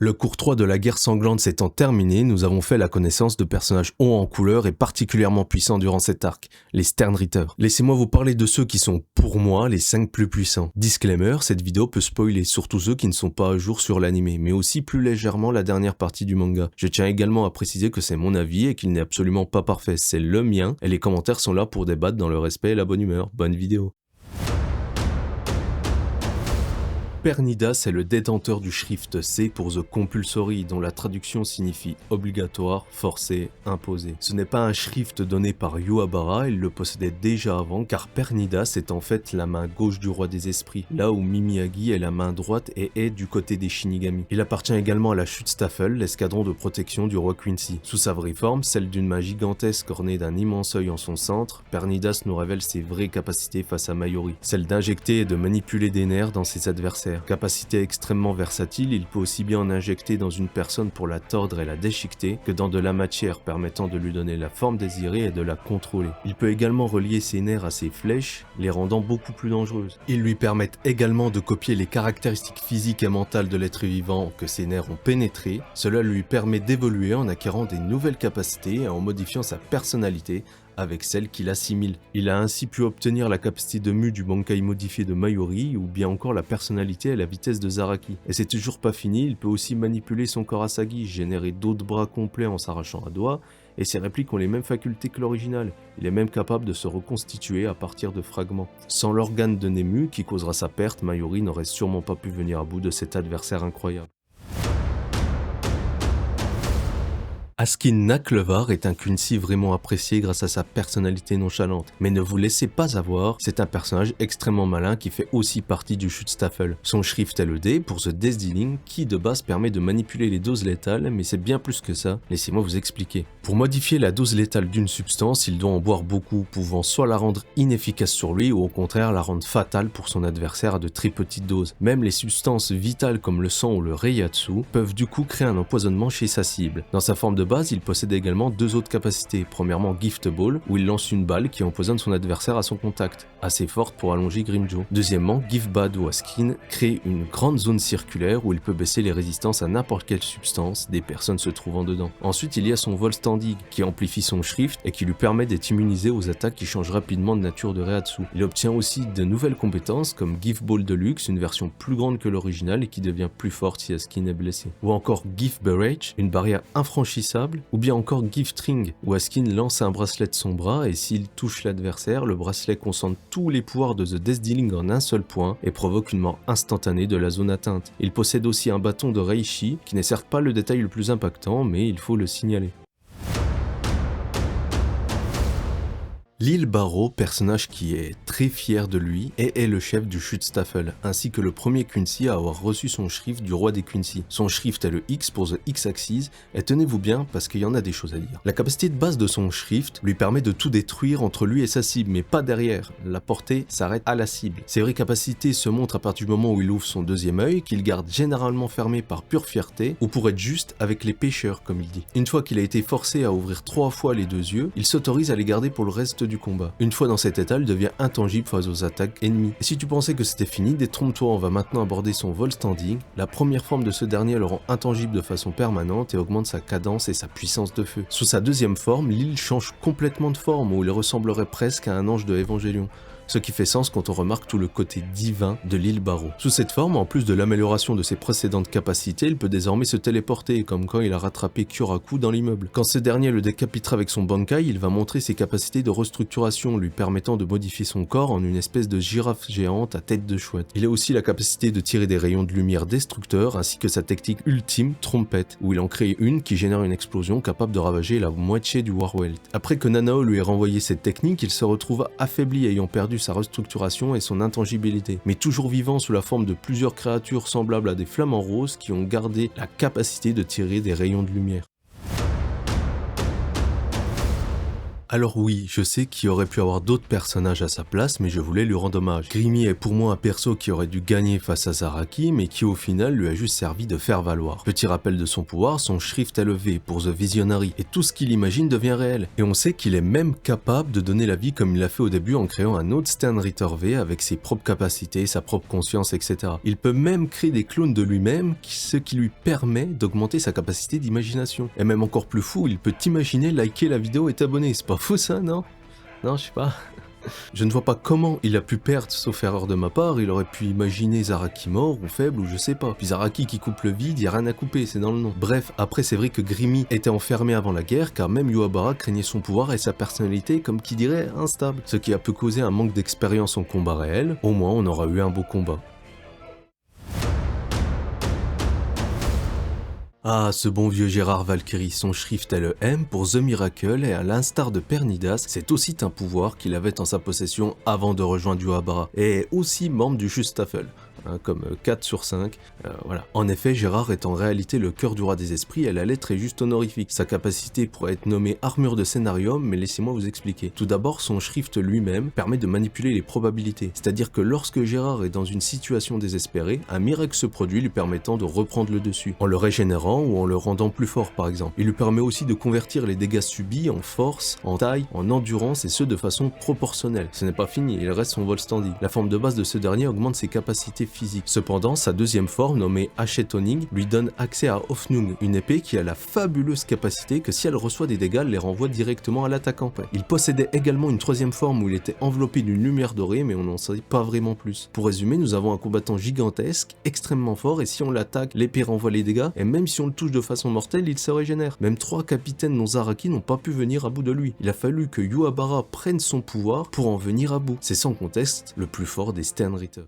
Le cours 3 de la guerre sanglante s'étant terminé, nous avons fait la connaissance de personnages hauts en couleur et particulièrement puissants durant cet arc, les Sternritter. Laissez-moi vous parler de ceux qui sont, pour moi, les 5 plus puissants. Disclaimer, cette vidéo peut spoiler, surtout ceux qui ne sont pas à jour sur l'anime, mais aussi plus légèrement la dernière partie du manga. Je tiens également à préciser que c'est mon avis et qu'il n'est absolument pas parfait, c'est le mien, et les commentaires sont là pour débattre dans le respect et la bonne humeur. Bonne vidéo. Pernidas est le détenteur du Schrift C pour The Compulsory, dont la traduction signifie obligatoire, forcé, imposé. Ce n'est pas un Schrift donné par Yūhabara, il le possédait déjà avant, car Pernidas est en fait la main gauche du roi des esprits, là où Mimiyagi est la main droite et est du côté des Shinigami. Il appartient également à la Schutzstaffel, l'escadron de protection du roi Quincy. Sous sa vraie forme, celle d'une main gigantesque ornée d'un immense œil en son centre, Pernidas nous révèle ses vraies capacités face à Mayuri, celle d'injecter et de manipuler des nerfs dans ses adversaires. Capacité extrêmement versatile, il peut aussi bien en injecter dans une personne pour la tordre et la déchiqueter que dans de la matière permettant de lui donner la forme désirée et de la contrôler. Il peut également relier ses nerfs à ses flèches, les rendant beaucoup plus dangereuses. Ils lui permettent également de copier les caractéristiques physiques et mentales de l'être vivant que ses nerfs ont pénétré. Cela lui permet d'évoluer en acquérant des nouvelles capacités et en modifiant sa personnalité avec celle qu'il assimile. Il a ainsi pu obtenir la capacité de Mu du Bankai modifié de Mayuri, ou bien encore la personnalité et la vitesse de Zaraki. Et c'est toujours pas fini, il peut aussi manipuler son corps Asagi, générer d'autres bras complets en s'arrachant un doigt, et ses répliques ont les mêmes facultés que l'original. Il est même capable de se reconstituer à partir de fragments. Sans l'organe de Nemu, qui causera sa perte, Mayuri n'aurait sûrement pas pu venir à bout de cet adversaire incroyable. Askin Naklevar est un Quincy vraiment apprécié grâce à sa personnalité nonchalante, mais ne vous laissez pas avoir, c'est un personnage extrêmement malin qui fait aussi partie du Schutzstaffel. Son Schrift est le dé pour The Death Dealing qui de base permet de manipuler les doses létales, mais c'est bien plus que ça, laissez-moi vous expliquer. Pour modifier la dose létale d'une substance, il doit en boire beaucoup, pouvant soit la rendre inefficace sur lui ou au contraire la rendre fatale pour son adversaire à de très petites doses. Même les substances vitales comme le sang ou le Reiatsu peuvent du coup créer un empoisonnement chez sa cible. Dans sa forme de base, il possède également deux autres capacités. Premièrement, Gift Ball, où il lance une balle qui empoisonne son adversaire à son contact, assez forte pour allonger Grimmjow. Deuxièmement, Gift Bad ou Askin crée une grande zone circulaire où il peut baisser les résistances à n'importe quelle substance des personnes se trouvant dedans. Ensuite, il y a son Vol Standing, qui amplifie son Schrift et qui lui permet d'être immunisé aux attaques qui changent rapidement de nature de Reiatsu. Il obtient aussi de nouvelles compétences comme Gift Ball Deluxe, une version plus grande que l'original et qui devient plus forte si Askin est blessé. Ou encore Gift Barrage, une barrière infranchissable, ou bien encore Gift Ring, où Askin lance un bracelet de son bras et s'il touche l'adversaire, le bracelet concentre tous les pouvoirs de The Death Dealing en un seul point et provoque une mort instantanée de la zone atteinte. Il possède aussi un bâton de Reishi, qui n'est certes pas le détail le plus impactant, mais il faut le signaler. Lil Barrow, personnage qui est très fier de lui et est le chef du Schutzstaffel, ainsi que le premier Quincy à avoir reçu son Schrift du roi des Quincy. Son Schrift est le X pour The X-Axis, et tenez-vous bien parce qu'il y en a des choses à dire. La capacité de base de son Schrift lui permet de tout détruire entre lui et sa cible, mais pas derrière. La portée s'arrête à la cible. Ses vraies capacités se montrent à partir du moment où il ouvre son deuxième œil, qu'il garde généralement fermé par pure fierté, ou pour être juste avec les pêcheurs, comme il dit. Une fois qu'il a été forcé à ouvrir 3 fois les deux yeux, il s'autorise à les garder pour le reste du combat. Une fois dans cet état, il devient intangible face aux attaques ennemies. Et si tu pensais que c'était fini, détrompe-toi, on va maintenant aborder son Vol Standing. La première forme de ce dernier le rend intangible de façon permanente et augmente sa cadence et sa puissance de feu. Sous sa deuxième forme, Lil change complètement de forme où il ressemblerait presque à un ange de Evangelion. Ce qui fait sens quand on remarque tout le côté divin de Lil Barrow. Sous cette forme, en plus de l'amélioration de ses précédentes capacités, il peut désormais se téléporter, comme quand il a rattrapé Kyoraku dans l'immeuble. Quand ce dernier le décapitera avec son Bankai, il va montrer ses capacités de restructuration, lui permettant de modifier son corps en une espèce de girafe géante à tête de chouette. Il a aussi la capacité de tirer des rayons de lumière destructeurs, ainsi que sa technique ultime, Trompette, où il en crée une qui génère une explosion capable de ravager la moitié du Warwelt. Après que Nanao lui ait renvoyé cette technique, il se retrouve affaibli ayant perdu sa restructuration et son intangibilité, mais toujours vivant sous la forme de plusieurs créatures semblables à des flamants roses qui ont gardé la capacité de tirer des rayons de lumière. Alors oui, je sais qu'il aurait pu avoir d'autres personnages à sa place, mais je voulais lui rendre hommage. Grimmy est pour moi un perso qui aurait dû gagner face à Zaraki, mais qui au final lui a juste servi de faire valoir. Petit rappel de son pouvoir, son shrift est levé pour The Visionary, et tout ce qu'il imagine devient réel. Et on sait qu'il est même capable de donner la vie comme il l'a fait au début en créant un autre Sternritter V avec ses propres capacités, sa propre conscience, etc. Il peut même créer des clones de lui-même, ce qui lui permet d'augmenter sa capacité d'imagination. Et même encore plus fou, il peut imaginer liker la vidéo et t'abonner. C'est pas fou ça, non? Non, je sais pas. Je ne vois pas comment il a pu perdre, sauf erreur de ma part. Il aurait pu imaginer Zaraki mort ou faible ou je sais pas. Puis Zaraki qui coupe le vide, y a rien à couper, c'est dans le nom. Bref, après c'est vrai que Grimmy était enfermé avant la guerre car même Yubara craignait son pouvoir et sa personnalité comme qui dirait instable. Ce qui a pu causer un manque d'expérience en combat réel. Au moins on aura eu un beau combat. Ah, ce bon vieux Gérard Valkyrie, son shrift est le M pour The Miracle et à l'instar de Pernidas, c'est aussi un pouvoir qu'il avait en sa possession avant de rejoindre Yubara et aussi membre du Schutzstaffel. Comme 4 sur 5, voilà. En effet, Gérard est en réalité le cœur du roi des esprits et la lettre est juste honorifique. Sa capacité pourrait être nommée armure de scénarium, mais laissez-moi vous expliquer. Tout d'abord, son shrift lui-même permet de manipuler les probabilités, c'est-à-dire que lorsque Gérard est dans une situation désespérée, un miracle se produit lui permettant de reprendre le dessus, en le régénérant ou en le rendant plus fort par exemple. Il lui permet aussi de convertir les dégâts subis en force, en taille, en endurance et ce de façon proportionnelle. Ce n'est pas fini, il reste son vol standing. La forme de base de ce dernier augmente ses capacités physique. Cependant, sa deuxième forme, nommée Hachetoning, lui donne accès à Hofnung, une épée qui a la fabuleuse capacité que si elle reçoit des dégâts, elle les renvoie directement à l'attaquant. Il possédait également une troisième forme où il était enveloppé d'une lumière dorée, mais on n'en sait pas vraiment plus. Pour résumer, nous avons un combattant gigantesque, extrêmement fort, et si on l'attaque, l'épée renvoie les dégâts, et même si on le touche de façon mortelle, il se régénère. Même 3 capitaines non Zaraki n'ont pas pu venir à bout de lui. Il a fallu que Yubara prenne son pouvoir pour en venir à bout. C'est sans conteste le plus fort des Sternritter.